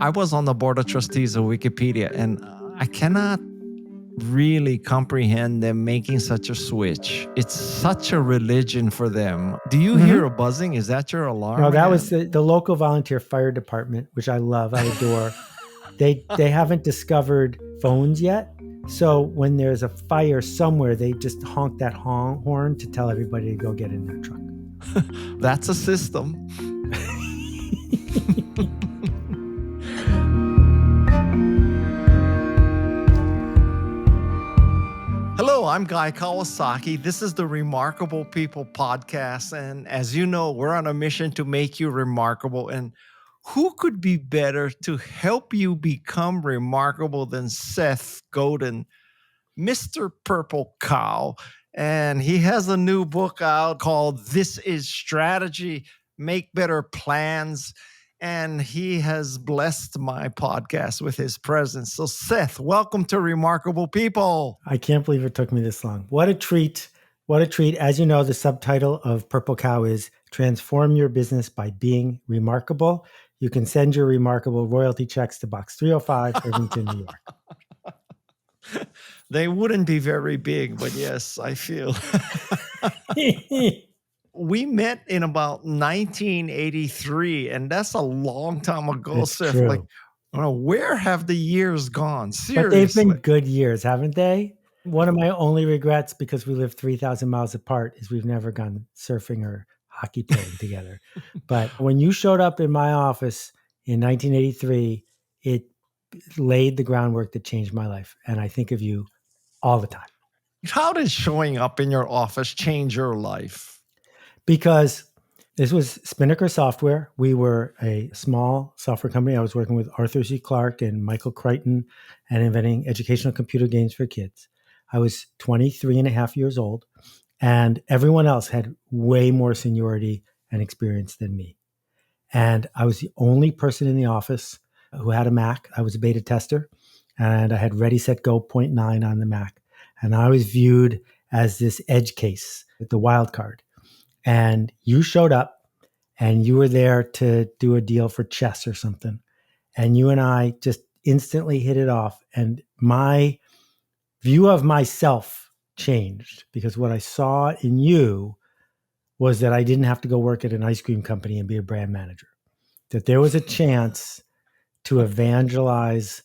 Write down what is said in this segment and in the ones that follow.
I was on the board of trustees of Wikipedia, and I cannot really comprehend them making such a switch. It's such a religion for them. Do you hear a buzzing? Is that your alarm? No, that again? was the local volunteer fire department, which I love, I adore. They haven't discovered phones yet. So when there's a fire somewhere, they just honk that horn to tell everybody to go get in their truck. That's a system. Hello, I'm Guy Kawasaki. This is the Remarkable People podcast. And as you know, we're on a mission to make you remarkable. And who could be better to help you become remarkable than Seth Godin, Mr. Purple Cow? And he has a new book out called This is Strategy, Make Better Plans. And he has blessed my podcast with his presence. So Seth, welcome to Remarkable People. I can't believe it took me this long. What a treat. What a treat. As you know, the subtitle of Purple Cow is Transform Your Business by Being Remarkable. You can send your remarkable royalty checks to Box 305, Irvington, New York. They wouldn't be very big, but yes, I feel. We met in about 1983, and that's a long time ago, It's Seth. true. Like, where have the years gone? Seriously. But they've been good years, haven't they? One of my only regrets, because we live 3,000 miles apart, is we've never gone surfing or hockey playing together. But when you showed up in my office in 1983, it laid the groundwork that changed my life. And I think of you all the time. How did showing up in your office change your life? Because this was Spinnaker Software. We were a small software company. I was working with Arthur C. Clarke and Michael Crichton and inventing educational computer games for kids. I was 23 and a half years old, and everyone else had way more seniority and experience than me. And I was the only person in the office who had a Mac. I was a beta tester, and I had Ready, Set, Go 0.9 on the Mac. And I was viewed as this edge case, the wild card. And you showed up, and you were there to do a deal for chess or something. And you and I just instantly hit it off. And my view of myself changed, because what I saw in you was that I didn't have to go work at an ice cream company and be a brand manager, that there was a chance to evangelize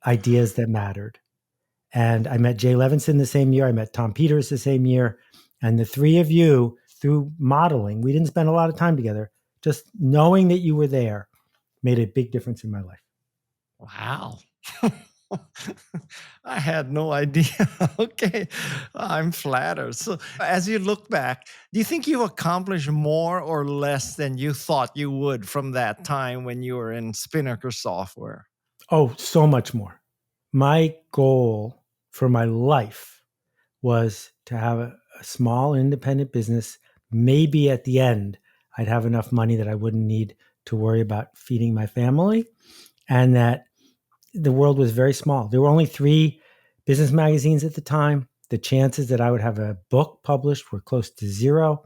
ideas that mattered. And I met Jay Levinson the same year. I met Tom Peters the same year. And the three of you, through modeling, we didn't spend a lot of time together, just knowing that you were there made a big difference in my life. Wow. I had no idea. Okay. I'm flattered. So as you look back, do you think you've accomplished more or less than you thought you would from that time when you were in Spinnaker Software? Oh, so much more. My goal for my life was to have a small independent business. Maybe at the end, I'd have enough money that I wouldn't need to worry about feeding my family, and that the world was very small. There were only 3 business magazines at the time. The chances that I would have a book published were close to zero.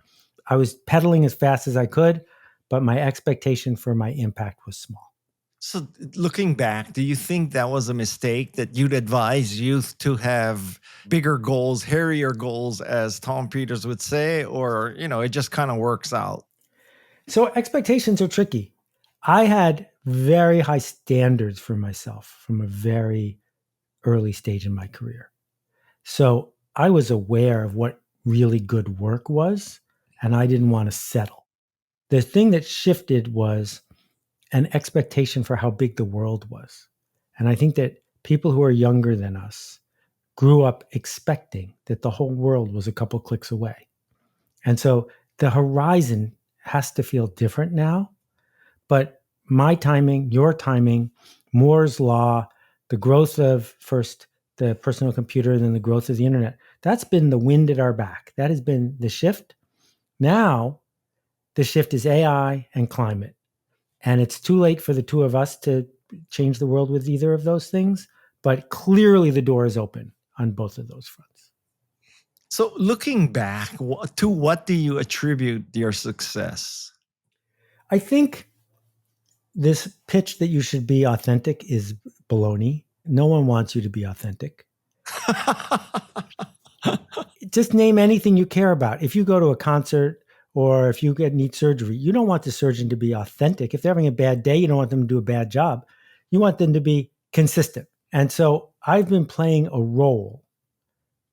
I was pedaling as fast as I could, but my expectation for my impact was small. So looking back, do you think that was a mistake, that you'd advise youth to have bigger goals, hairier goals, as Tom Peters would say, or, it just kind of works out? So expectations are tricky. I had very high standards for myself from a very early stage in my career. So I was aware of what really good work was, and I didn't want to settle. The thing that shifted was an expectation for how big the world was. And I think that people who are younger than us grew up expecting that the whole world was a couple clicks away. And so the horizon has to feel different now. But my timing, your timing, Moore's law, the growth of first the personal computer and then the growth of the internet, that's been the wind at our back. That has been the shift. Now, the shift is AI and climate. And it's too late for the two of us to change the world with either of those things. But clearly the door is open on both of those fronts. So looking back, to what do you attribute your success? I think This pitch that you should be authentic is baloney. No one wants you to be authentic. Just name anything you care about. If you go to a concert or if you need surgery, you don't want the surgeon to be authentic. If they're having a bad day, you don't want them to do a bad job. You want them to be consistent. And so I've been playing a role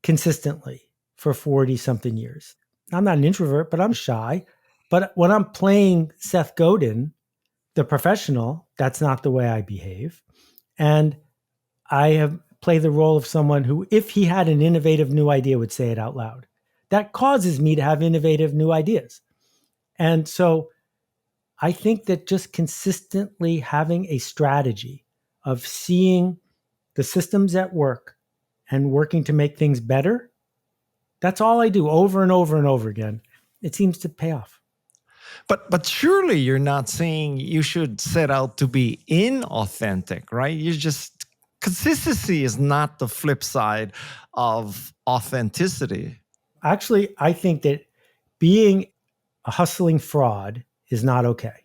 consistently for 40 something years. I'm not an introvert, but I'm shy. But when I'm playing Seth Godin, the professional, that's not the way I behave. And I have played the role of someone who, if he had an innovative new idea, would say it out loud. That causes me to have innovative new ideas. And so I think that just consistently having a strategy of seeing the systems at work and working to make things better, that's all I do over and over and over again. It seems to pay off. But surely you're not saying you should set out to be inauthentic, right? You just consistency is not the flip side of authenticity. Actually, I think that being a hustling fraud is not okay.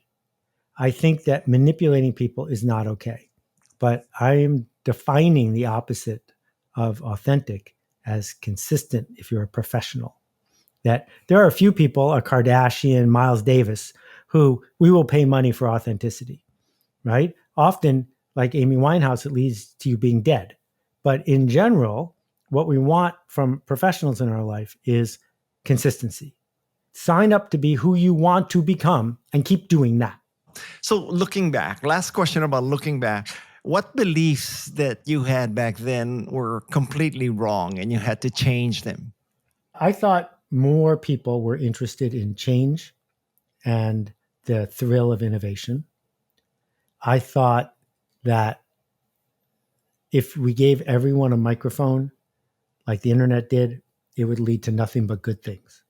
I think that manipulating people is not okay. But I am defining the opposite of authentic as consistent if you're a professional. That there are a few people, a Kardashian, Miles Davis, who we will pay money for authenticity, right? Often, like Amy Winehouse, it leads to you being dead. But in general, what we want from professionals in our life is consistency. Sign up to be who you want to become and keep doing that. So looking back, last question about looking back. What beliefs that you had back then were completely wrong and you had to change them? I thought more people were interested in change and the thrill of innovation. I thought that if we gave everyone a microphone like the internet did, it would lead to nothing but good things.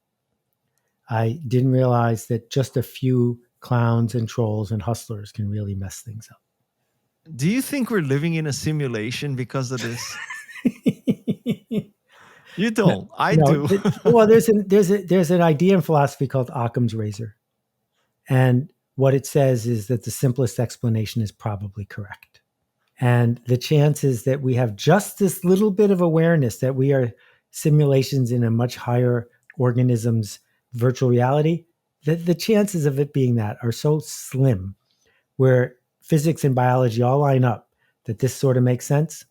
I didn't realize that just a few clowns and trolls and hustlers can really mess things up. Do you think we're living in a simulation because of this? You don't. I No, do. well, there's an idea in philosophy called Occam's razor, and what it says is that the simplest explanation is probably correct. And the chances that we have just this little bit of awareness that we are simulations in a much higher organism's virtual reality, the chances of it being that are so slim, where physics and biology all line up that this sort of makes sense.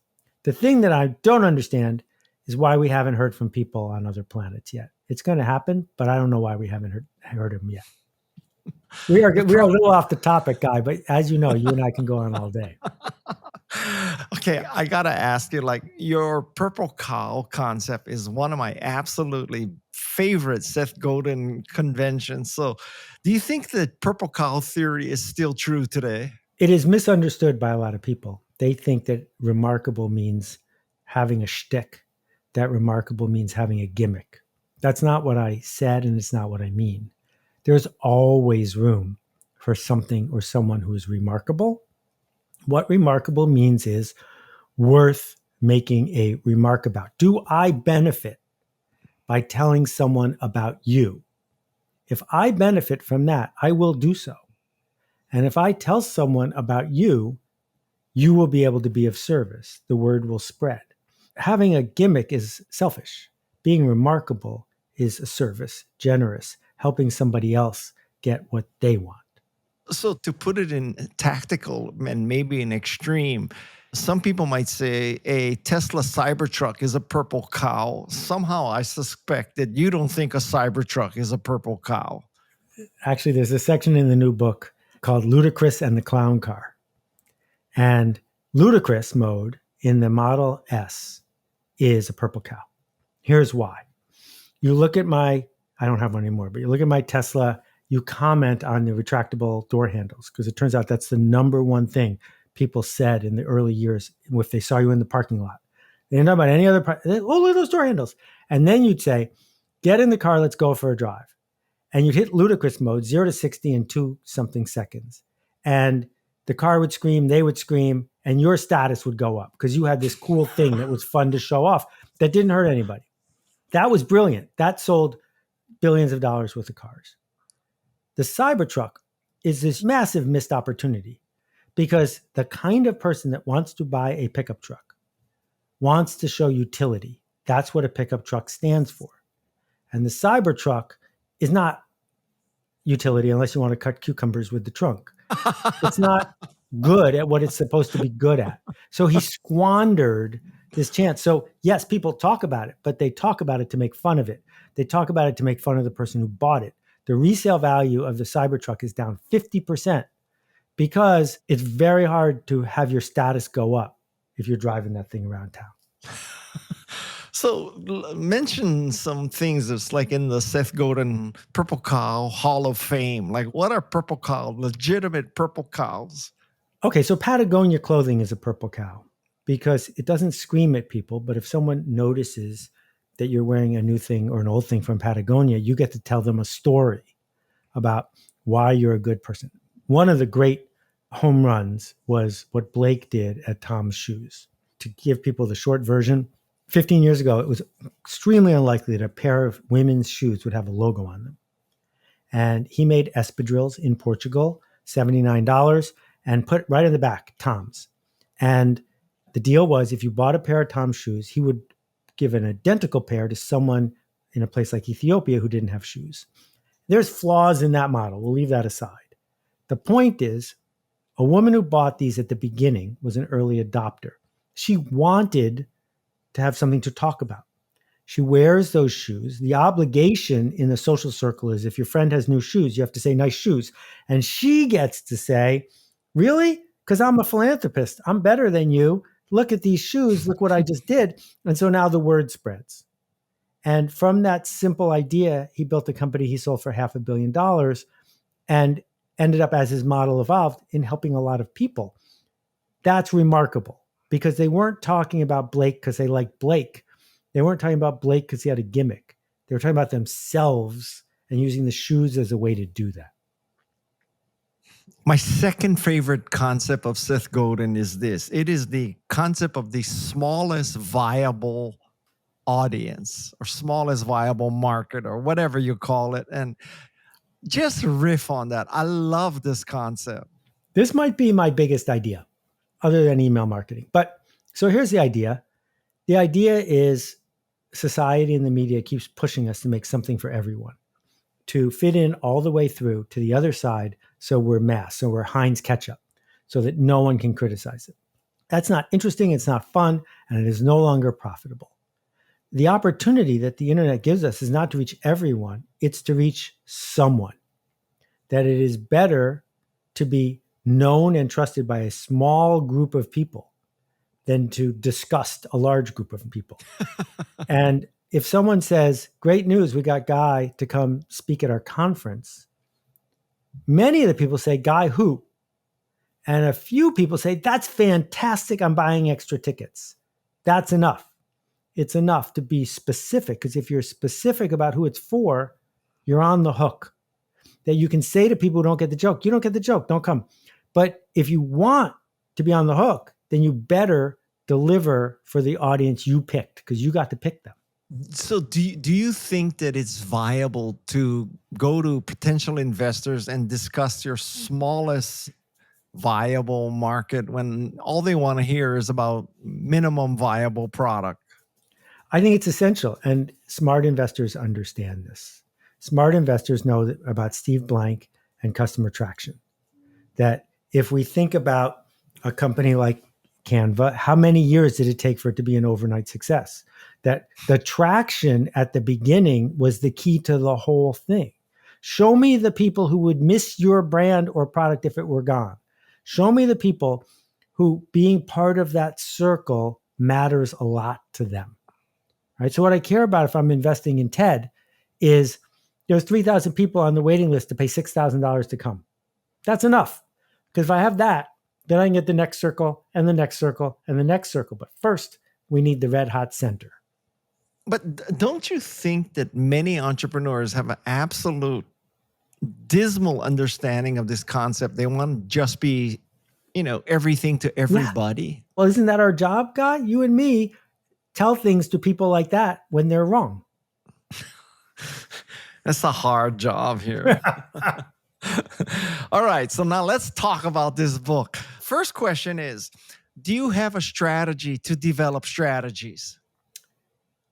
The thing that I don't understand is why we haven't heard from people on other planets yet. It's going to happen, but I don't know why we haven't heard them yet. We're a little off the topic, Guy, but as you know, you and I can go on all day. Okay, I gotta ask you, like, your purple cow concept is one of my absolutely favorite Seth Godin conventions. So, do you think that purple cow theory is still true today? It is misunderstood by a lot of people. They think that remarkable means having a shtick, that remarkable means having a gimmick. That's not what I said, and it's not what I mean. There's always room for something or someone who is remarkable. What remarkable means is worth making a remark about. Do I benefit by telling someone about you? If I benefit from that, I will do so. And if I tell someone about you, you will be able to be of service. The word will spread. Having a gimmick is selfish. Being remarkable is a service, generous, helping somebody else get what they want. So, to put it in tactical and maybe an extreme, some people might say a Tesla Cybertruck is a purple cow. Somehow, I suspect that you don't think a Cybertruck is a purple cow. Actually, there's a section in the new book called Ludicrous and the Clown Car. And ludicrous mode in the Model S is a purple cow. Here's why. You look at I don't have one anymore, but you look at my Tesla, you comment on the retractable door handles, because it turns out that's the number one thing people said in the early years if they saw you in the parking lot. They didn't know about any other, oh, look at those door handles. And then you'd say, get in the car, let's go for a drive. And you'd hit ludicrous mode, 0 to 60 in 2 something seconds. And the car would scream, they would scream, and your status would go up because you had this cool thing that was fun to show off that didn't hurt anybody. That was brilliant. That sold billions of dollars worth of cars. The Cybertruck is this massive missed opportunity because the kind of person that wants to buy a pickup truck wants to show utility. That's what a pickup truck stands for. And the Cybertruck is not utility unless you want to cut cucumbers with the trunk. It's not good at what it's supposed to be good at. So he squandered this chance. So yes, people talk about it, but they talk about it to make fun of it. They talk about it to make fun of the person who bought it. The resale value of the Cybertruck is down 50% because it's very hard to have your status go up if you're driving that thing around town. So mention some things that's like in the Seth Godin Purple Cow Hall of Fame. Like, what are purple cows, legitimate purple cows? Okay, so Patagonia clothing is a purple cow because it doesn't scream at people, but if someone notices that you're wearing a new thing or an old thing from Patagonia, you get to tell them a story about why you're a good person. One of the great home runs was what Blake did at Tom's Shoes. To give people the short version, 15 years ago, it was extremely unlikely that a pair of women's shoes would have a logo on them. And he made espadrilles in Portugal, $79, and put right in the back, Tom's. And the deal was if you bought a pair of Tom's shoes, he would give an identical pair to someone in a place like Ethiopia who didn't have shoes. There's flaws in that model. We'll leave that aside. The point is, a woman who bought these at the beginning was an early adopter. She wanted to have something to talk about. She wears those shoes. The obligation in the social circle is if your friend has new shoes, you have to say nice shoes. And she gets to say, really? Because I'm a philanthropist. I'm better than you. Look at these shoes. Look what I just did. And so now the word spreads. And from that simple idea, he built a company he sold for $500 million and ended up, as his model evolved, in helping a lot of people. That's remarkable because they weren't talking about Blake because they liked Blake. They weren't talking about Blake because he had a gimmick. They were talking about themselves and using the shoes as a way to do that. My second favorite concept of Seth Godin is this. It is the concept of the smallest viable audience or smallest viable market or whatever you call it. And just riff on that. I love this concept. This might be my biggest idea other than email marketing. But so here's the idea. The idea is society and the media keeps pushing us to make something for everyone, to fit in all the way through to the other side. So we're mass, so we're Heinz ketchup, so that no one can criticize it. That's not interesting. It's not fun. And it is no longer profitable. The opportunity that the internet gives us is not to reach everyone. It's to reach someone. That it is better to be known and trusted by a small group of people than to disgust a large group of people. And if someone says, great news, we got Guy to come speak at our conference, many of the people say, Guy who? And a few people say, that's fantastic, I'm buying extra tickets. That's enough. It's enough to be specific, because if you're specific about who it's for, you're on the hook. That you can say to people who don't get the joke, you don't get the joke, don't come. But if you want to be on the hook, then you better deliver for the audience you picked, because you got to pick them. So do you think that it's viable to go to potential investors and discuss your smallest viable market when all they want to hear is about minimum viable product? I think it's essential, and smart investors understand this. Smart investors know about Steve Blank and customer traction. That if we think about a company like Canva, how many years did it take for it to be an overnight success? That the traction at the beginning was the key to the whole thing. Show me the people who would miss your brand or product if it were gone. Show me the people who being part of that circle matters a lot to them. Right? So what I care about if I'm investing in TED is there's 3,000 people on the waiting list to pay $6,000 to come. That's enough. Because if I have that, then I can get the next circle and the next circle and the next circle. But first, we need the red hot center. But don't you think that many entrepreneurs have an absolute dismal understanding of this concept? They want to just be, everything to everybody. Yeah. Well, isn't that our job, Guy? You and me tell things to people like that when they're wrong. That's a hard job here. All right. So now let's talk about this book. First question is, do you have a strategy to develop strategies?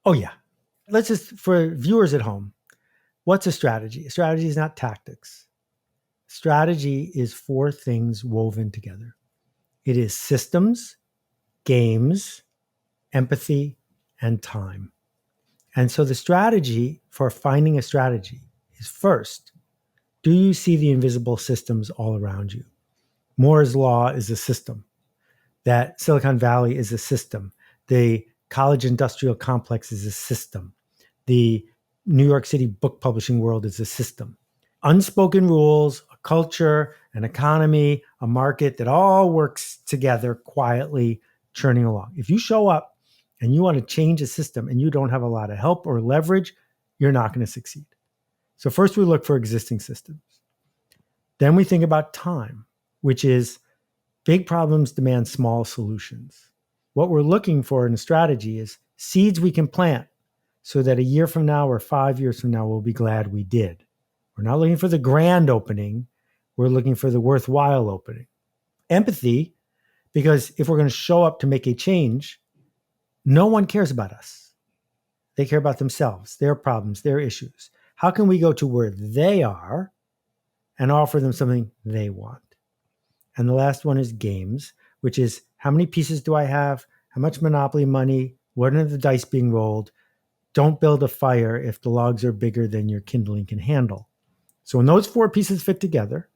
Oh, yeah. Let's just, for viewers at home, what's a strategy? A strategy is not tactics. Strategy is four things woven together. It is systems, games, empathy, and time. And so the strategy for finding a strategy is first, do you see the invisible systems all around you? Moore's Law is a system. That Silicon Valley is a system. The college industrial complex is a system. The New York City book publishing world is a system. Unspoken rules, a culture, an economy, a market that all works together quietly churning along. If you show up and you want to change a system and you don't have a lot of help or leverage, you're not going to succeed. So first we look for existing systems. Then we think about time, which is big problems demand small solutions. What we're looking for in a strategy is seeds we can plant so that a year from now or 5 years from now, we'll be glad we did. We're not looking for the grand opening. We're looking for the worthwhile opening. Empathy, because if we're going to show up to make a change, no one cares about us. They care about themselves, their problems, their issues. How can we go to where they are and offer them something they want? And the last one is games, which is how many pieces do I have? How much Monopoly money? What are the dice being rolled? Don't build a fire if the logs are bigger than your kindling can handle. So when those four pieces fit together,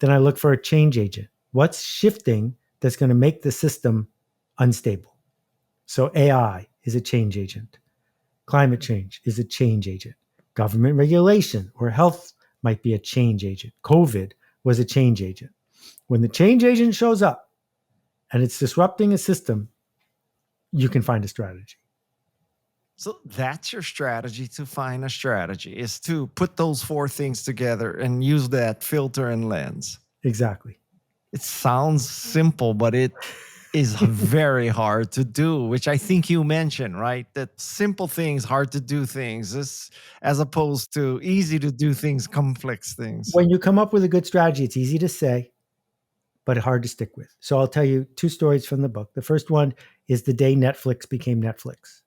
then I look for a change agent. What's shifting that's going to make the system unstable? So AI is a change agent. Climate change is a change agent. Government regulation or health might be a change agent. COVID was a change agent. When the change agent shows up and it's disrupting a system, you can find a strategy. So that's your strategy to find a strategy, is to put those four things together and use that filter and lens. Exactly. It sounds simple, but it is very hard to do, which I think you mentioned, right? That simple things, hard to do things, as opposed to easy to do things, complex things. When you come up with a good strategy, it's easy to say, but hard to stick with. So I'll tell you two stories from the book. The first one is the day Netflix became Netflix.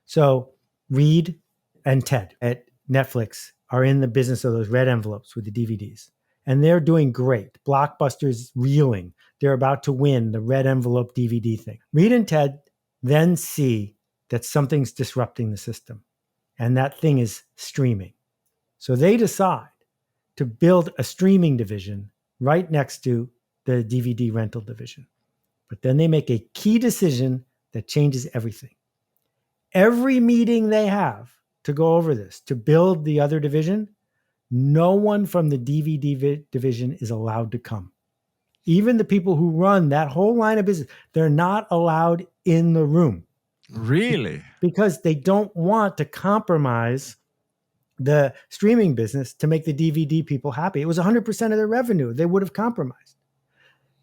So Reed and Ted at Netflix are in the business of those red envelopes with the DVDs. And they're doing great. Blockbuster's reeling. They're about to win the red envelope DVD thing. Reed and Ted then see that something's disrupting the system. And that thing is streaming. So they decide to build a streaming division right next to the DVD rental division. But then they make a key decision that changes everything. Every meeting they have to go over this, to build the other division, no one from the DVD division is allowed to come. Even the people who run that whole line of business, they're not allowed in the room. Really? Because they don't want to compromise the streaming business to make the DVD people happy. It was 100% of their revenue. They would have compromised.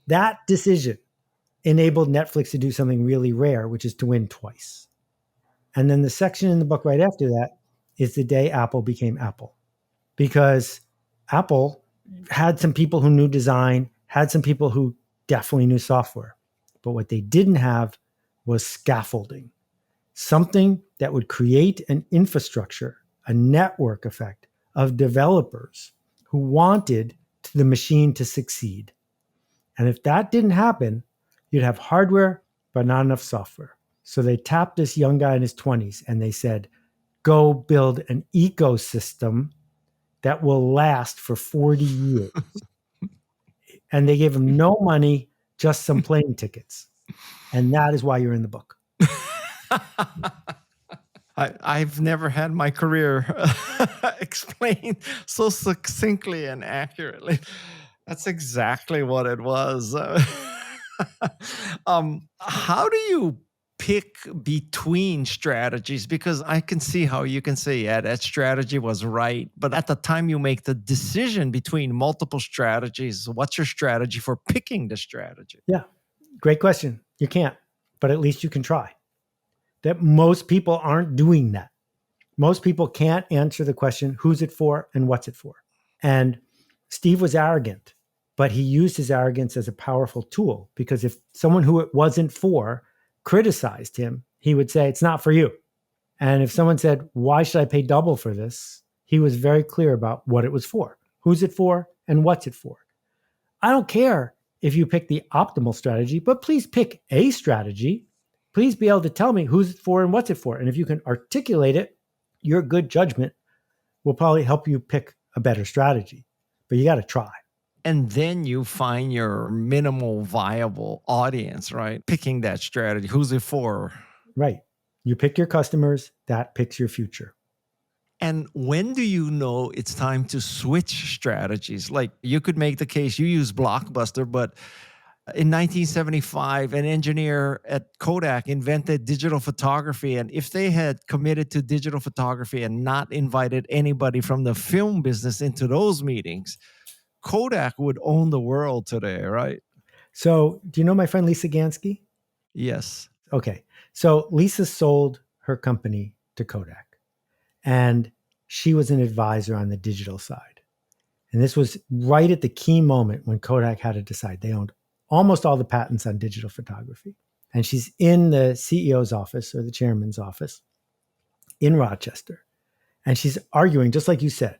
That decision enabled Netflix to do something really rare, which is to win twice. And then the section in the book right after that is the day Apple became Apple. Because Apple had some people who knew design, had some people who definitely knew software. But what they didn't have was scaffolding, something that would create an infrastructure, a network effect of developers who wanted the machine to succeed. And if that didn't happen, you'd have hardware, but not enough software. So they tapped this young guy in his 20s and they said, go build an ecosystem that will last for 40 years. And they gave him no money, just some plane tickets. And that is why you're in the book. I've never had my career explained so succinctly and accurately. That's exactly what it was. How do you pick between strategies? Because I can see how you can say, yeah, that strategy was right. But at the time you make the decision between multiple strategies, what's your strategy for picking the strategy? Yeah, great question. You can't, but at least you can try. That most people aren't doing that. Most people can't answer the question, who's it for and what's it for? And Steve was arrogant but he used his arrogance as a powerful tool, because if someone who it wasn't for criticized him, he would say, it's not for you. And if someone said, why should I pay double for this? He was very clear about what it was for, who's it for, and what's it for. I don't care if you pick the optimal strategy, but please pick a strategy. Please be able to tell me who's it for and what's it for. And if you can articulate it, your good judgment will probably help you pick a better strategy. But you got to try. And then you find your minimal viable audience, right? Picking that strategy. Who's it for? Right. You pick your customers, that picks your future. And when do you know it's time to switch strategies? Like, you could make the case, you use Blockbuster, but in 1975, an engineer at Kodak invented digital photography. And if they had committed to digital photography and not invited anybody from the film business into those meetings, Kodak would own the world today, right? So, do you know my friend Lisa Gansky? Yes. Okay. So, Lisa sold her company to Kodak, and she was an advisor on the digital side. And this was right at the key moment when Kodak had to decide. They owned almost all the patents on digital photography. And she's in the CEO's office, or the chairman's office in Rochester. And she's arguing, just like you said,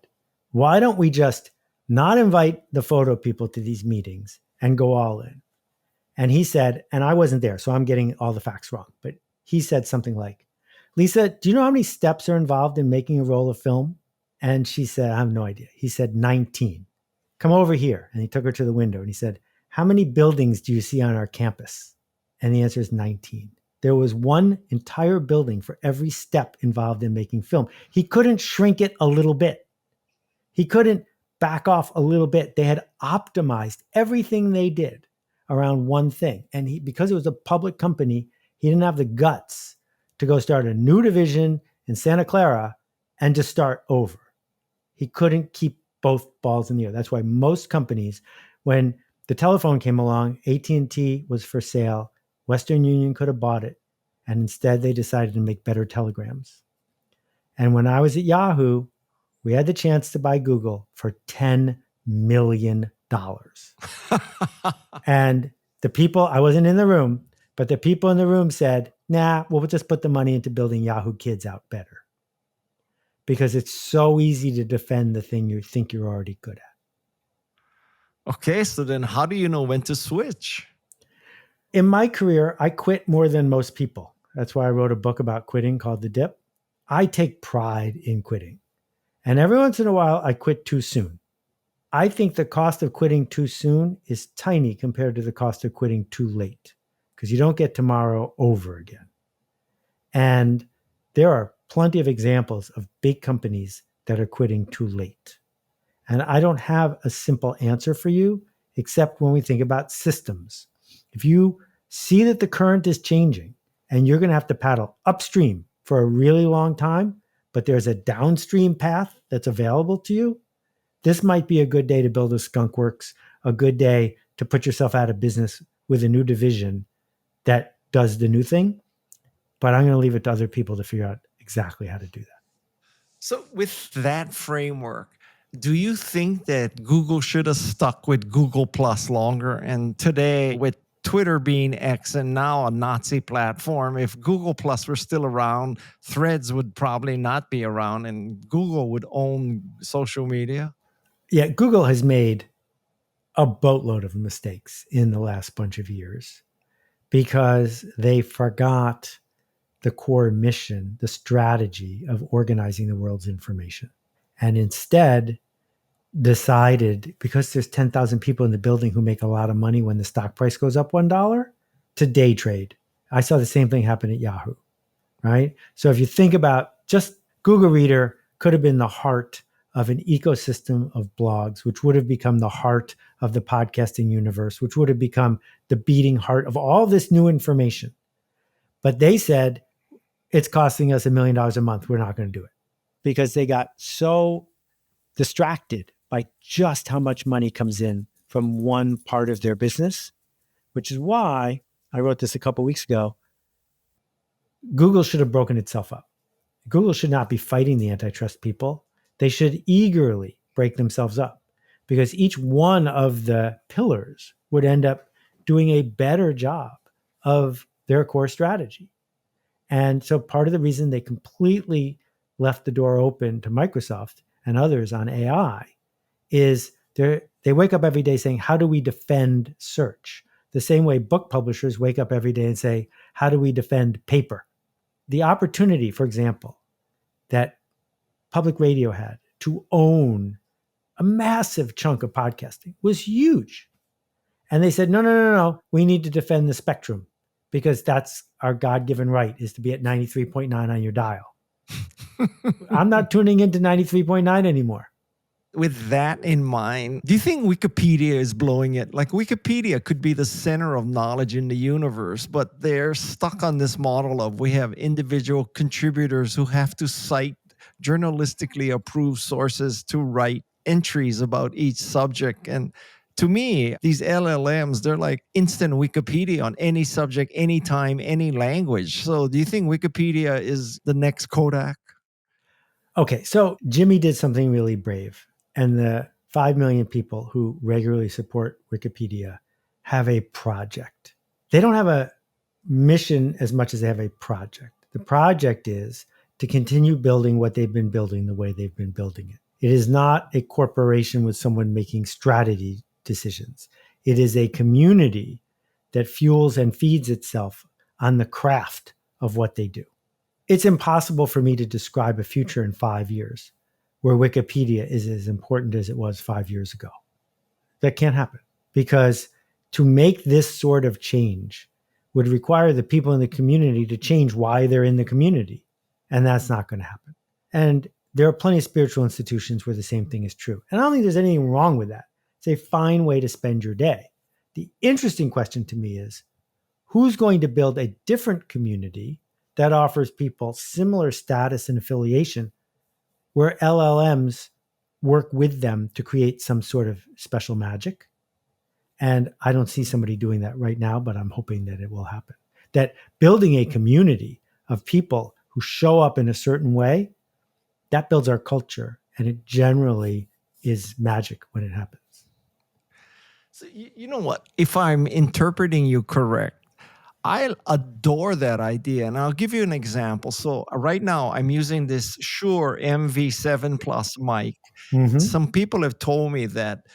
why don't we just not invite the photo people to these meetings and go all in? And he said, and I wasn't there, so I'm getting all the facts wrong, but he said something like, Lisa, do you know how many steps are involved in making a roll of film? And she said, I have no idea. He said, 19. Come over here. And he took her to the window and he said, how many buildings do you see on our campus? And the answer is 19. There was one entire building for every step involved in making film. He couldn't shrink it a little bit. He couldn't back off a little bit. They had optimized everything they did around one thing. And because it was a public company, he didn't have the guts to go start a new division in Santa Clara and just start over. He couldn't keep both balls in the air. That's why most companies, when the telephone came along, AT&T was for sale, Western Union could have bought it, and instead they decided to make better telegrams. And when I was at Yahoo, we had the chance to buy Google for $10 million. And the people, I wasn't in the room, but the people in the room said, nah, we'll just put the money into building Yahoo Kids out better. Because it's so easy to defend the thing you think you're already good at. Okay, so then how do you know when to switch? In my career, I quit more than most people. That's why I wrote a book about quitting called The Dip. I take pride in quitting. And every once in a while, I quit too soon. I think the cost of quitting too soon is tiny compared to the cost of quitting too late, because you don't get tomorrow over again. And there are plenty of examples of big companies that are quitting too late. And I don't have a simple answer for you, except when we think about systems. If you see that the current is changing and you're going to have to paddle upstream for a really long time, but there's a downstream path that's available to you, this might be a good day to build a skunk works, a good day to put yourself out of business with a new division that does the new thing. But I'm going to leave it to other people to figure out exactly how to do that. So with that framework, do you think that Google should have stuck with Google Plus longer? And today, with Twitter being X and now a Nazi platform, if Google Plus were still around, Threads would probably not be around and Google would own social media? Yeah, Google has made a boatload of mistakes in the last bunch of years because they forgot the core mission, the strategy of organizing the world's information. And instead decided, because there's 10,000 people in the building who make a lot of money when the stock price goes up $1, to day trade. I saw the same thing happen at Yahoo, right? So if you think about, just Google Reader could have been the heart of an ecosystem of blogs, which would have become the heart of the podcasting universe, which would have become the beating heart of all this new information. But they said, it's costing us $1 million a month. We're not going to do it, because they got so distracted by just how much money comes in from one part of their business, which is why I wrote this a couple of weeks ago. Google should have broken itself up. Google should not be fighting the antitrust people. They should eagerly break themselves up, because each one of the pillars would end up doing a better job of their core strategy. And so part of the reason they completely left the door open to Microsoft and others on AI is they wake up every day saying, how do we defend search? The same way book publishers wake up every day and say, how do we defend paper? The opportunity, for example, that public radio had to own a massive chunk of podcasting was huge. And they said, no, no, no, no, we need to defend the spectrum because that's our God-given right, is to be at 93.9 on your dial. I'm not tuning into 93.9 anymore. With that in mind, do you think Wikipedia is blowing it? Like, Wikipedia could be the center of knowledge in the universe, but they're stuck on this model of we have individual contributors who have to cite journalistically approved sources to write entries about each subject. And to me, these LLMs, they're like instant Wikipedia on any subject, anytime, any language. So do you think Wikipedia is the next Kodak? Okay, so Jimmy did something really brave. And the 5 million people who regularly support Wikipedia have a project. They don't have a mission as much as they have a project. The project is to continue building what they've been building the way they've been building it. It is not a corporation with someone making strategy decisions. It is a community that fuels and feeds itself on the craft of what they do. It's impossible for me to describe a future in 5 years where Wikipedia is as important as it was 5 years ago. That can't happen because to make this sort of change would require the people in the community to change why they're in the community. And that's not going to happen. And there are plenty of spiritual institutions where the same thing is true. And I don't think there's anything wrong with that. It's a fine way to spend your day. The interesting question to me is, who's going to build a different community that offers people similar status and affiliation where LLMs work with them to create some sort of special magic? And I don't see somebody doing that right now, but I'm hoping that it will happen. That building a community of people who show up in a certain way, that builds our culture. And it generally is magic when it happens. So you know what? If I'm interpreting you correct, I adore that idea. And I'll give you an example. So right now I'm using this Shure MV7 Plus mic. Mm-hmm. Some people have told me that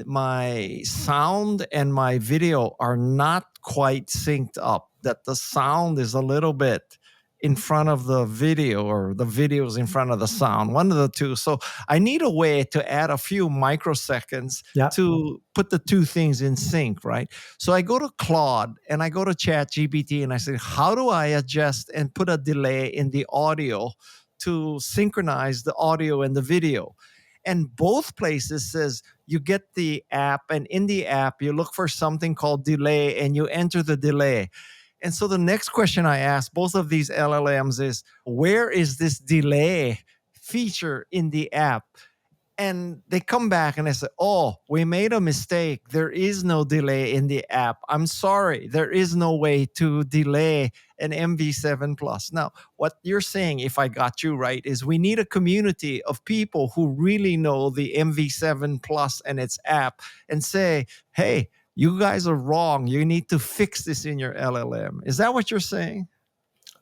my sound and my video are not quite synced up, that the sound is a little bit in front of the video or the video's in front of the sound, one of the two. So I need a way to add a few microseconds to put the two things in sync, right? So I go to Claude and I go to ChatGPT and I say, how do I adjust and put a delay in the audio to synchronize the audio and the video? And both places says you get the app, and in the app you look for something called delay and you enter the delay. And so the next question I ask both of these LLMs is, where is this delay feature in the app? And they come back and they say, oh, we made a mistake. There is no delay in the app. I'm sorry. There is no way to delay an MV7 Plus. Now, what you're saying, if I got you right, is we need a community of people who really know the MV7 Plus and its app and say, hey, you guys are wrong. You need to fix this in your LLM. Is that what you're saying?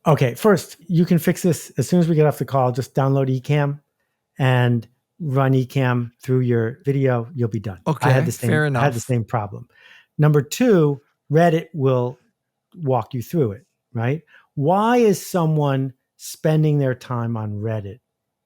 Okay, first, you can fix this as soon as we get off the call. Just download Ecamm and run Ecamm through your video. You'll be done. Okay, fair enough. I had the same problem. Number two, Reddit will walk you through it, right? Why is someone spending their time on Reddit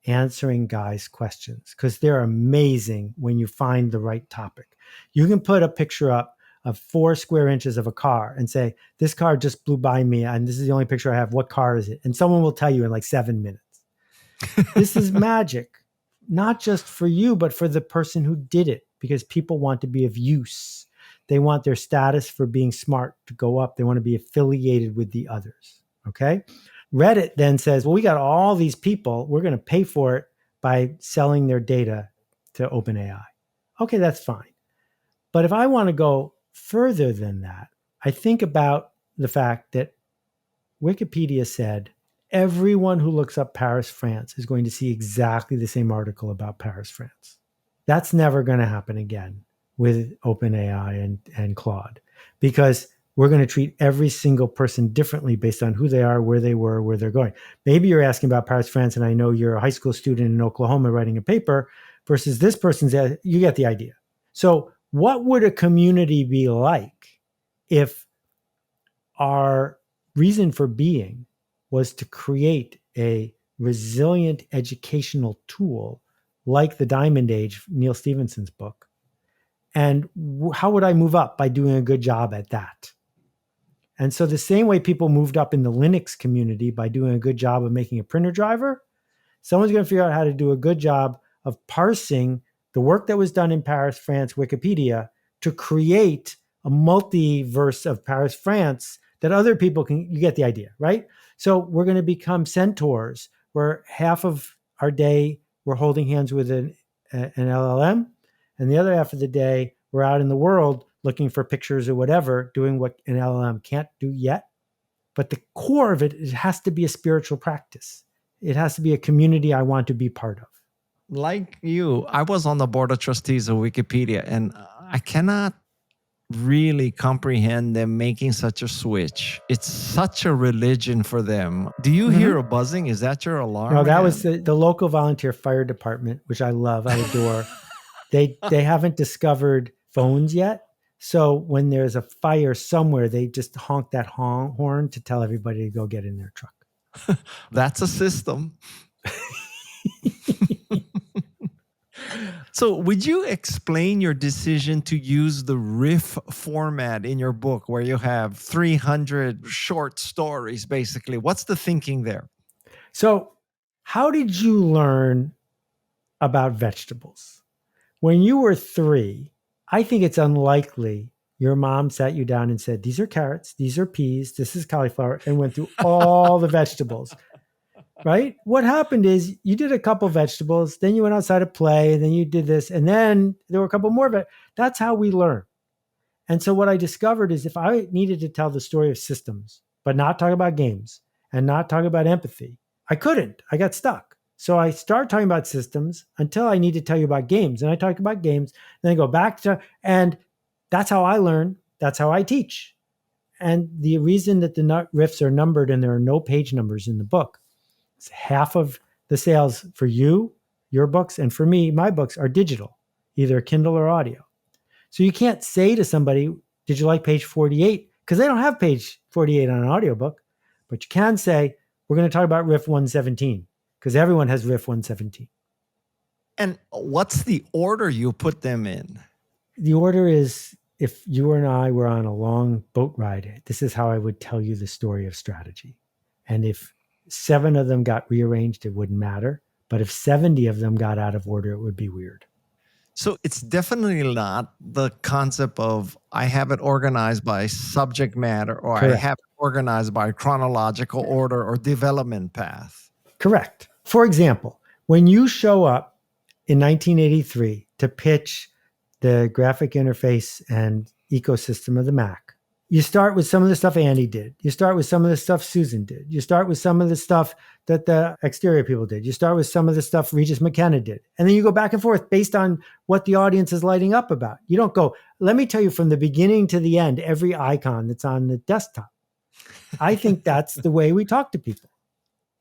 answering Guy's questions? Because they're amazing when you find the right topic. You can put a picture up of 4 square inches of a car and say, this car just blew by me and this is the only picture I have. What car is it? And someone will tell you in like 7 minutes. This is magic, not just for you, but for the person who did it, because people want to be of use. They want their status for being smart to go up. They want to be affiliated with the others. Okay. Reddit then says, well, we got all these people. We're going to pay for it by selling their data to OpenAI. Okay, that's fine. But if I want to go further than that, I think about the fact that Wikipedia said everyone who looks up Paris, France is going to see exactly the same article about Paris, France. That's never going to happen again with OpenAI and Claude, because we're going to treat every single person differently based on who they are, where they were, where they're going. Maybe you're asking about Paris, France, and I know you're a high school student in Oklahoma writing a paper versus this person's, you get the idea. So what would a community be like if our reason for being was to create a resilient educational tool like the Diamond Age, Neil Stephenson's book? And how would I move up by doing a good job at that? And so the same way people moved up in the Linux community by doing a good job of making a printer driver, someone's going to figure out how to do a good job of parsing the work that was done in Paris, France, Wikipedia, to create a multiverse of Paris, France that other people can, you get the idea, right? So we're going to become centaurs where half of our day we're holding hands with an LLM, and the other half of the day we're out in the world looking for pictures or whatever, doing what an LLM can't do yet. But the core of it, it has to be a spiritual practice. It has to be a community I want to be part of. Like you, I was on the board of trustees of Wikipedia, and I cannot really comprehend them making such a switch. It's such a religion for them. Do you hear a buzzing? Is that your alarm? No, that again? was the local volunteer fire department, which I love, I adore. They haven't discovered phones yet. So when there's a fire somewhere, they just honk that horn to tell everybody to go get in their truck. That's a system. So would you explain your decision to use the riff format in your book where you have 300 short stories, basically? What's the thinking there? So how did you learn about vegetables? When you were 3, I think it's unlikely your mom sat you down and said, these are carrots, these are peas, this is cauliflower, and went through all the vegetables. Right? What happened is you did a couple vegetables, then you went outside to play, and then you did this, and then there were a couple more of it. That's how we learn. And so what I discovered is if I needed to tell the story of systems, but not talk about games and not talk about empathy, I couldn't. I got stuck. So I started talking about systems until I need to tell you about games. And I talk about games, then I go back to, and that's how I learn. That's how I teach. And the reason that the riffs are numbered and there are no page numbers in the book, half of the sales for you, your books, and for me, my books are digital, either Kindle or audio. So you can't say to somebody, did you like page 48? Because they don't have page 48 on an audiobook. But you can say, we're going to talk about riff 117, because everyone has riff 117. And what's the order you put them in? The order is, if you and I were on a long boat ride, this is how I would tell you the story of strategy. And if 7 of them got rearranged, it wouldn't matter. But if 70 of them got out of order, it would be weird. So it's definitely not the concept of I have it organized by subject matter, or Correct. I have it organized by chronological order or development path. Correct. For example, when you show up in 1983 to pitch the graphic interface and ecosystem of the Mac, you start with some of the stuff Andy did. You start with some of the stuff Susan did. You start with some of the stuff that the exterior people did. You start with some of the stuff Regis McKenna did. And then you go back and forth based on what the audience is lighting up about. You don't go, let me tell you from the beginning to the end, every icon that's on the desktop. I think that's the way we talk to people.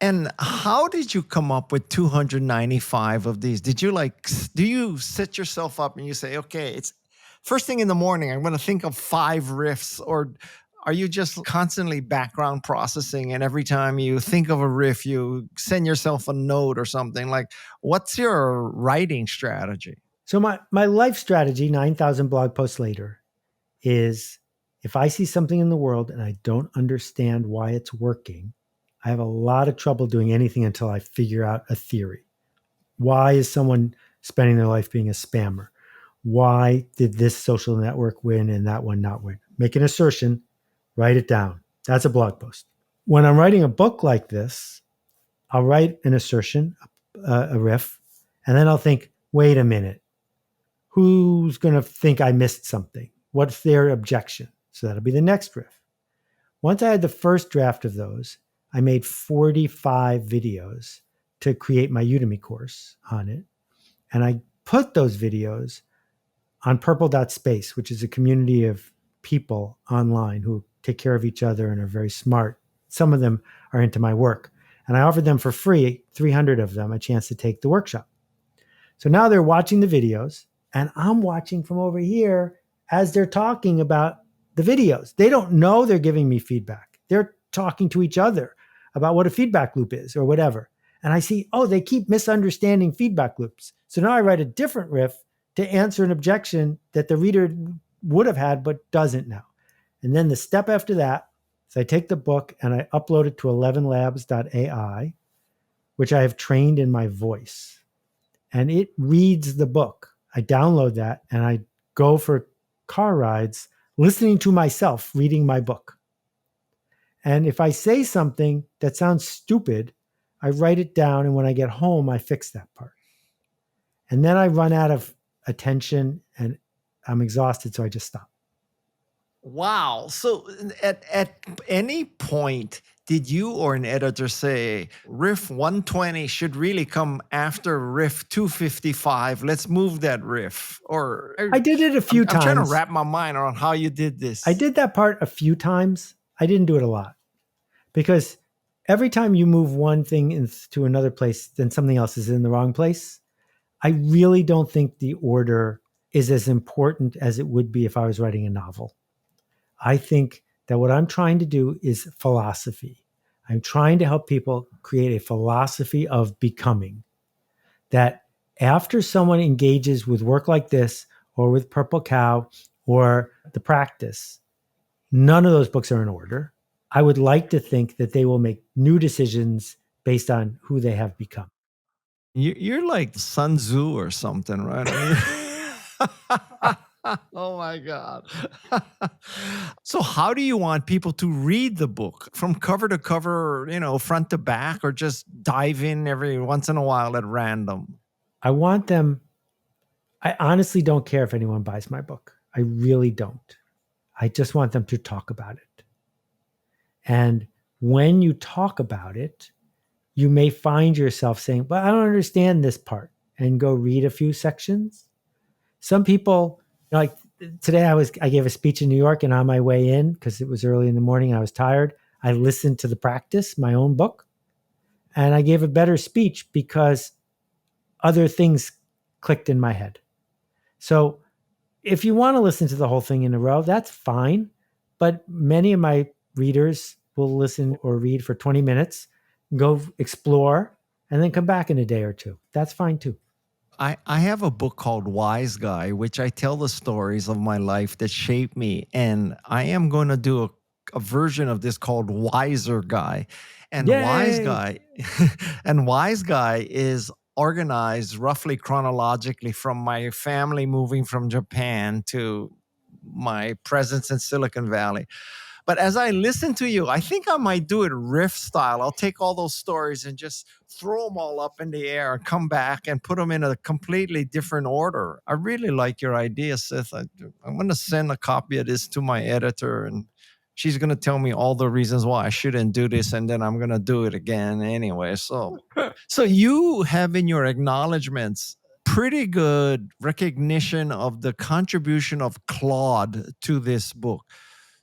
And how did you come up with 295 of these? Did you do you set yourself up and you say, okay, it's first thing in the morning, I'm going to think of 5 riffs, or are you just constantly background processing and every time you think of a riff, you send yourself a note or something? Like, what's your writing strategy? So my life strategy, 9,000 blog posts later, is if I see something in the world and I don't understand why it's working, I have a lot of trouble doing anything until I figure out a theory. Why is someone spending their life being a spammer? Why did this social network win and that one not win? Make an assertion, write it down. That's a blog post. When I'm writing a book like this, I'll write an assertion, a riff, and then I'll think, wait a minute, who's going to think I missed something? What's their objection? So that'll be the next riff. Once I had the first draft of those, I made 45 videos to create my Udemy course on it. And I put those videos on purple.space, which is a community of people online who take care of each other and are very smart. Some of them are into my work. And I offered them for free, 300 of them, a chance to take the workshop. So now they're watching the videos, and I'm watching from over here as they're talking about the videos. They don't know they're giving me feedback. They're talking to each other about what a feedback loop is or whatever. And I see, oh, they keep misunderstanding feedback loops. So now I write a different riff to answer an objection that the reader would have had but doesn't now. And then the step after that is I take the book and I upload it to 11labs.ai, which I have trained in my voice. And it reads the book. I download that and I go for car rides listening to myself reading my book. And if I say something that sounds stupid, I write it down. And when I get home, I fix that part. And then I run out of attention and I'm exhausted. So I just stop. Wow. So at any point, did you or an editor say riff 120 should really come after riff 255? Let's move that riff. Or I did it a few times. I'm trying to wrap my mind around how you did this. I did that part a few times. I didn't do it a lot because every time you move one thing into another place, then something else is in the wrong place. I really don't think the order is as important as it would be if I was writing a novel. I think that what I'm trying to do is philosophy. I'm trying to help people create a philosophy of becoming. That after someone engages with work like this or with Purple Cow or the practice, none of those books are in order. I would like to think that they will make new decisions based on who they have become. You're like Sun Tzu or something, right? I mean, oh my God. So how do you want people to read the book from cover to cover, front to back, or just dive in every once in a while at random? I want them, I honestly don't care if anyone buys my book. I really don't. I just want them to talk about it. And when you talk about it, you may find yourself saying, but I don't understand this part, and go read a few sections. Some people, like today I gave a speech in New York, and on my way in, because it was early in the morning, I was tired, I listened to the practice, my own book, and I gave a better speech because other things clicked in my head. So if you want to listen to the whole thing in a row, that's fine. But many of my readers will listen or read for 20 minutes, go explore, and then come back in a day or two. That's fine too. I have a book called Wise Guy, which I tell the stories of my life that shaped me. And I am going to do a version of this called Wiser Guy. And Yay! Wise Guy is organized roughly chronologically from my family moving from Japan to my presence in Silicon Valley. But as I listen to you, I think I might do it riff style. I'll take all those stories and just throw them all up in the air and come back and put them in a completely different order. I really like your idea, Seth. I'm going to send a copy of this to my editor, and she's going to tell me all the reasons why I shouldn't do this, and then I'm going to do it again anyway. So you have in your acknowledgments pretty good recognition of the contribution of Claude to this book.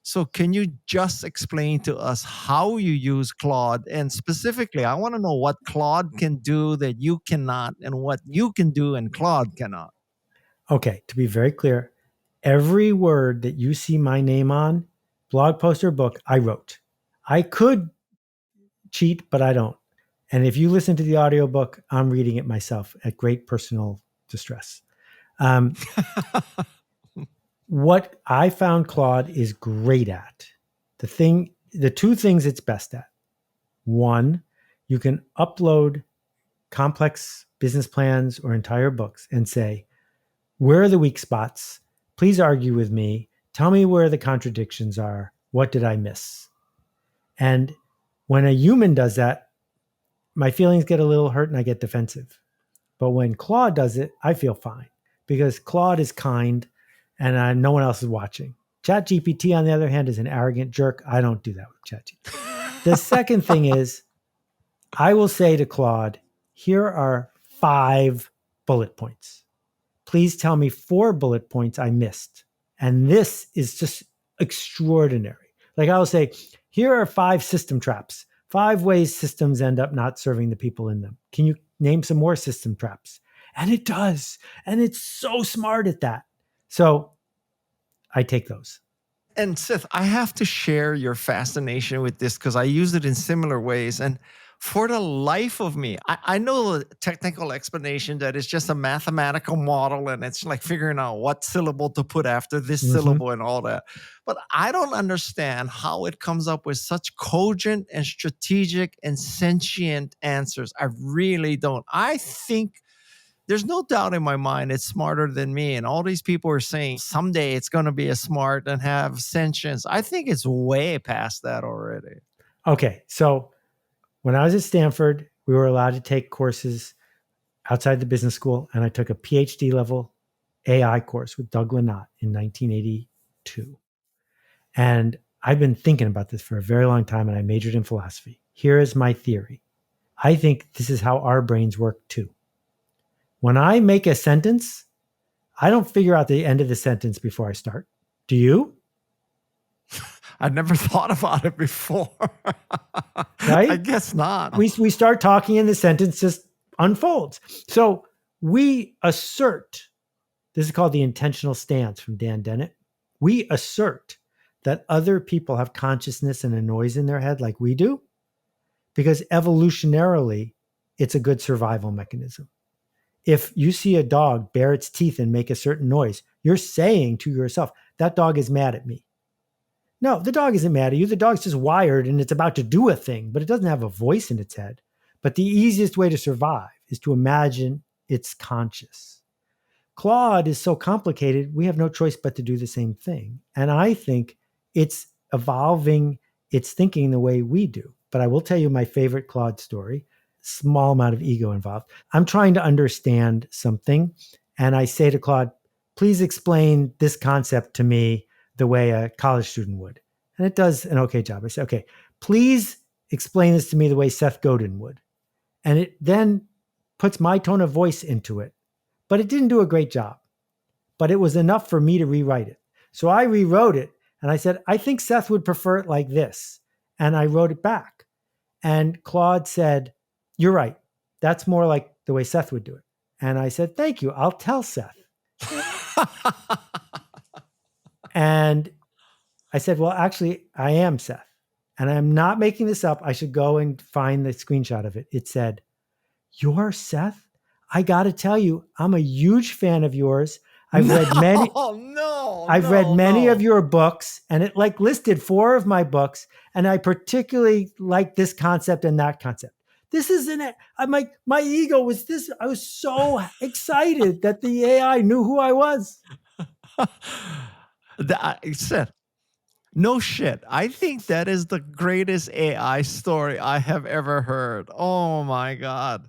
So can you just explain to us how you use Claude? And specifically, I want to know what Claude can do that you cannot, and what you can do and Claude cannot. Okay, to be very clear, every word that you see my name on, blog post or book, I wrote. I could cheat, but I don't. And if you listen to the audiobook, I'm reading it myself at great personal distress. What I found Claude is great at, the two things it's best at. One, you can upload complex business plans or entire books and say, where are the weak spots? Please argue with me. Tell me where the contradictions are. What did I miss? And when a human does that, my feelings get a little hurt and I get defensive. But when Claude does it, I feel fine because Claude is kind and no one else is watching. ChatGPT, on the other hand, is an arrogant jerk. I don't do that with ChatGPT. The second thing is, I will say to Claude, here are 5 bullet points. please tell me 4 bullet points I missed. And this is just extraordinary. Like I'll say, here are 5 system traps, 5 ways systems end up not serving the people in them. Can you name some more system traps? And it does. And it's so smart at that. So I take those. And Seth, I have to share your fascination with this because I use it in similar ways. And for the life of me, I know the technical explanation that it's just a mathematical model and it's like figuring out what syllable to put after this syllable and all that. But I don't understand how it comes up with such cogent and strategic and sentient answers. I really don't. I think there's no doubt in my mind it's smarter than me. And all these people are saying someday it's going to be as smart and have sentience. I think it's way past that already. Okay. So when I was at Stanford, we were allowed to take courses outside the business school. And I took a PhD level AI course with Doug Lynott in 1982. And I've been thinking about this for a very long time, and I majored in philosophy. Here is my theory. I think this is how our brains work too. When I make a sentence, I don't figure out the end of the sentence before I start. Do you? I'd never thought about it before. Right? I guess not. We start talking and the sentence just unfolds. So we assert, this is called the intentional stance from Dan Dennett. We assert that other people have consciousness and a noise in their head like we do, because evolutionarily, it's a good survival mechanism. If you see a dog bare its teeth and make a certain noise, you're saying to yourself, that dog is mad at me. No, the dog isn't mad at you. The dog's just wired and it's about to do a thing, but it doesn't have a voice in its head. But the easiest way to survive is to imagine it's conscious. Claude is so complicated, we have no choice but to do the same thing. And I think it's evolving its thinking the way we do. But I will tell you my favorite Claude story. Small amount of ego involved. I'm trying to understand something. And I say to Claude, please explain this concept to me the way a college student would. And it does an okay job. I say, okay, please explain this to me the way Seth Godin would. And it then puts my tone of voice into it. But it didn't do a great job. But it was enough for me to rewrite it. So I rewrote it and I said, I think Seth would prefer it like this. And I wrote it back. And Claude said, you're right. That's more like the way Seth would do it. And I said, thank you. I'll tell Seth. And I said, well, actually, I am Seth. And I'm not making this up. I should go and find the screenshot of it. It said, you're Seth? I got to tell you, I'm a huge fan of yours. I've read many of your books, and it like listed 4 of my books. And I particularly like this concept and that concept. This isn't it. I'm like, my ego was this. I was so excited that the AI knew who I was. Seth, no shit. I think that is the greatest AI story I have ever heard. Oh my God.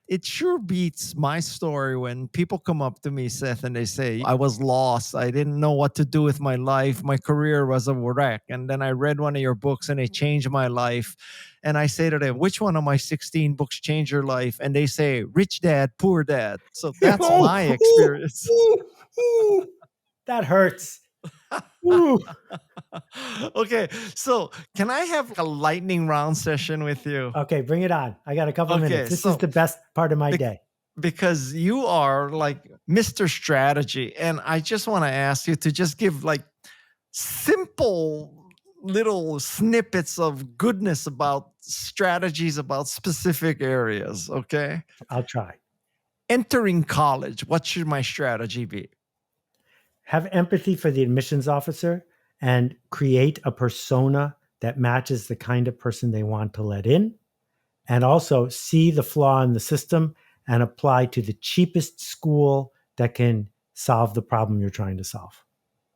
It sure beats my story when people come up to me, Seth, and they say, I was lost. I didn't know what to do with my life. My career was a wreck. And then I read one of your books and it changed my life. And I say to them, which one of my 16 books changed your life? And they say, Rich Dad, Poor Dad. So that's my experience. That hurts. Okay, so can I have a lightning round session with you? Okay, bring it on. I got a couple of minutes. This is the best part of my day. Because you are like Mr. Strategy. And I just want to ask you to just give like simple little snippets of goodness about strategies about specific areas. Okay. I'll try. Entering college, what should my strategy be? Have empathy for the admissions officer and create a persona that matches the kind of person they want to let in. And also see the flaw in the system and apply to the cheapest school that can solve the problem you're trying to solve.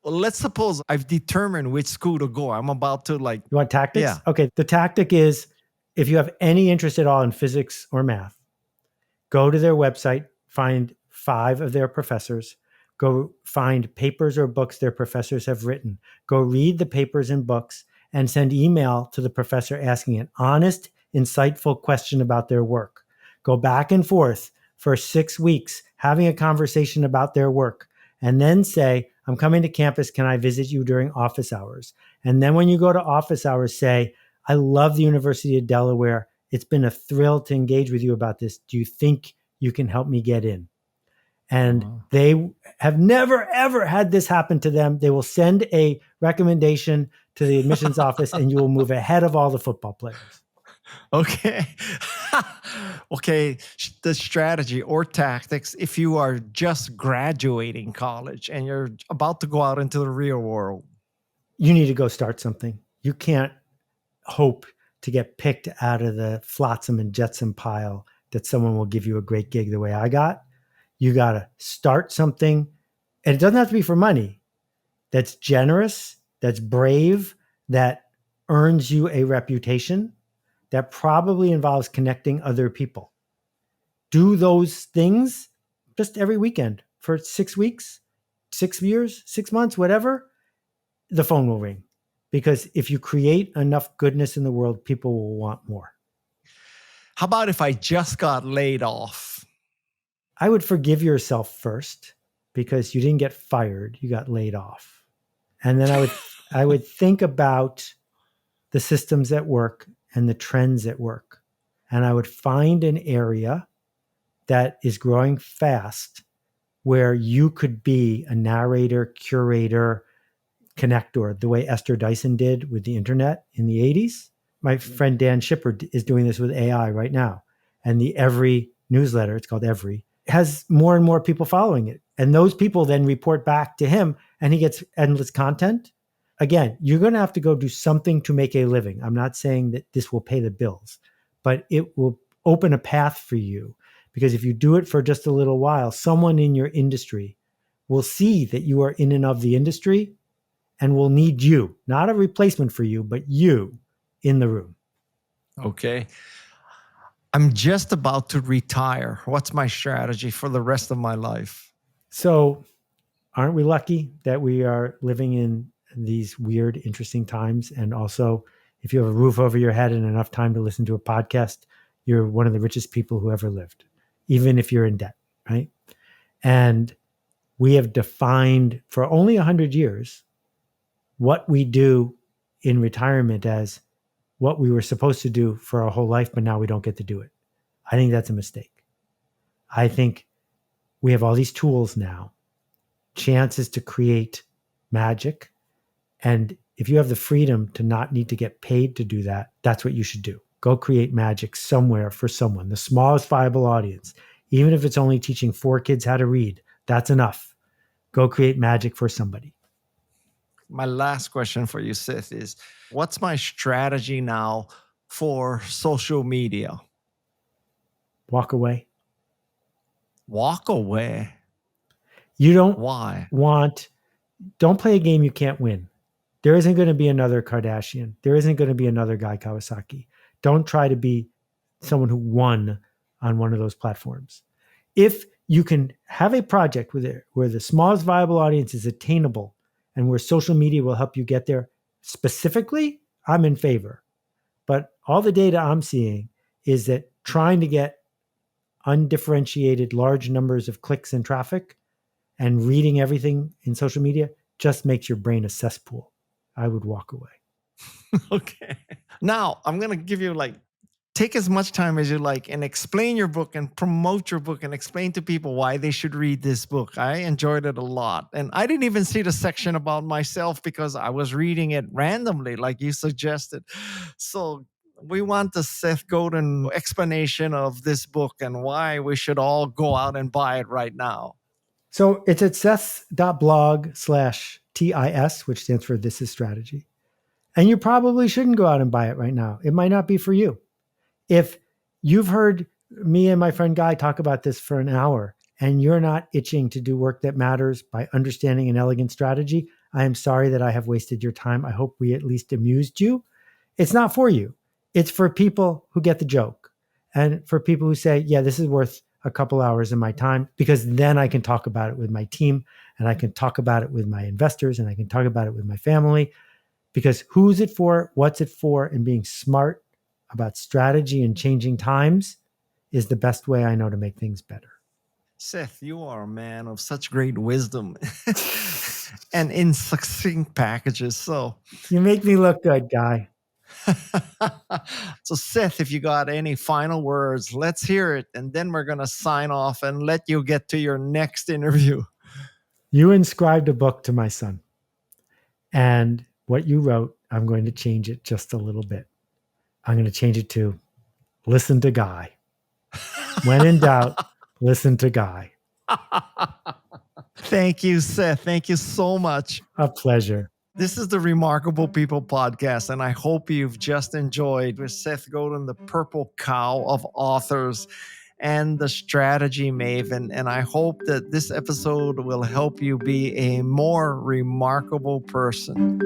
Well, let's suppose I've determined which school to go. I'm about to like... You want tactics? Yeah. Okay. The tactic is, if you have any interest at all in physics or math, go to their website, find 5 of their professors, go find papers or books their professors have written. Go read the papers and books and send email to the professor asking an honest, insightful question about their work. Go back and forth for 6 weeks having a conversation about their work, and then say, I'm coming to campus. Can I visit you during office hours? And then when you go to office hours, say, I love the University of Delaware. It's been a thrill to engage with you about this. Do you think you can help me get in? And they have never, ever had this happen to them. They will send a recommendation to the admissions office and you will move ahead of all the football players. Okay. Okay. The strategy or tactics, if you are just graduating college and you're about to go out into the real world, you need to go start something. You can't hope to get picked out of the flotsam and jetsam pile that someone will give you a great gig the way I got. You got to start something. And it doesn't have to be for money. That's generous, that's brave, that earns you a reputation, that probably involves connecting other people. Do those things just every weekend for 6 weeks, 6 years, 6 months, whatever. The phone will ring. Because if you create enough goodness in the world, people will want more. How about if I just got laid off? I would forgive yourself first because you didn't get fired, you got laid off. And then I would think about the systems at work and the trends at work. And I would find an area that is growing fast where you could be a narrator, curator, connector, the way Esther Dyson did with the internet in the 80s. My friend Dan Shipper is doing this with AI right now. And the Every newsletter, it's called Every, has more and more people following it. And those people then report back to him and he gets endless content. Again, you're going to have to go do something to make a living. I'm not saying that this will pay the bills, but it will open a path for you. Because if you do it for just a little while, someone in your industry will see that you are in and of the industry and will need you, not a replacement for you, but you in the room. Okay. I'm just about to retire. What's my strategy for the rest of my life? So aren't we lucky that we are living in these weird, interesting times? And also, if you have a roof over your head and enough time to listen to a podcast, you're one of the richest people who ever lived, even if you're in debt, right? And we have defined for only 100 years what we do in retirement as what we were supposed to do for our whole life, but now we don't get to do it. I think that's a mistake. I think we have all these tools now, chances to create magic. And if you have the freedom to not need to get paid to do that, that's what you should do. Go create magic somewhere for someone, the smallest viable audience. Even if it's only teaching 4 kids how to read, that's enough. Go create magic for somebody. My last question for you, Seth, is what's my strategy now for social media? Walk away. Walk away. You don't Why? don't play a game you can't win. There isn't going to be another Kardashian. There isn't going to be another Guy Kawasaki. Don't try to be someone who won on one of those platforms. If you can have a project where the smallest viable audience is attainable and where social media will help you get there specifically, I'm in favor. But all the data I'm seeing is that trying to get undifferentiated large numbers of clicks and traffic and reading everything in social media just makes your brain a cesspool. I would walk away. Okay. Now I'm going to give you take as much time as you like and explain your book and promote your book and explain to people why they should read this book. I enjoyed it a lot. And I didn't even see the section about myself because I was reading it randomly, like you suggested. So we want the Seth Godin explanation of this book and why we should all go out and buy it right now. So it's at seth.blog/TIS, which stands for This Is Strategy. And you probably shouldn't go out and buy it right now. It might not be for you. If you've heard me and my friend Guy talk about this for an hour and you're not itching to do work that matters by understanding an elegant strategy, I am sorry that I have wasted your time. I hope we at least amused you. It's not for you. It's for people who get the joke and for people who say, yeah, this is worth a couple hours of my time, because then I can talk about it with my team and I can talk about it with my investors and I can talk about it with my family. Because who's it for, what's it for, and being smart about strategy and changing times is the best way I know to make things better. Seth, you are a man of such great wisdom and in succinct packages. So, You make me look good, Guy. so Seth, if you got any final words, let's hear it. And then we're going to sign off and let you get to your next interview. You inscribed a book to my son. And what you wrote, I'm going to change it just a little bit. I'm going to change it to listen to Guy. When in doubt, listen to Guy. Thank you, Seth. Thank you so much. A pleasure. This is the Remarkable People podcast, and I hope you've just enjoyed with Seth Godin, the purple cow of authors and the strategy maven. And I hope that this episode will help you be a more remarkable person.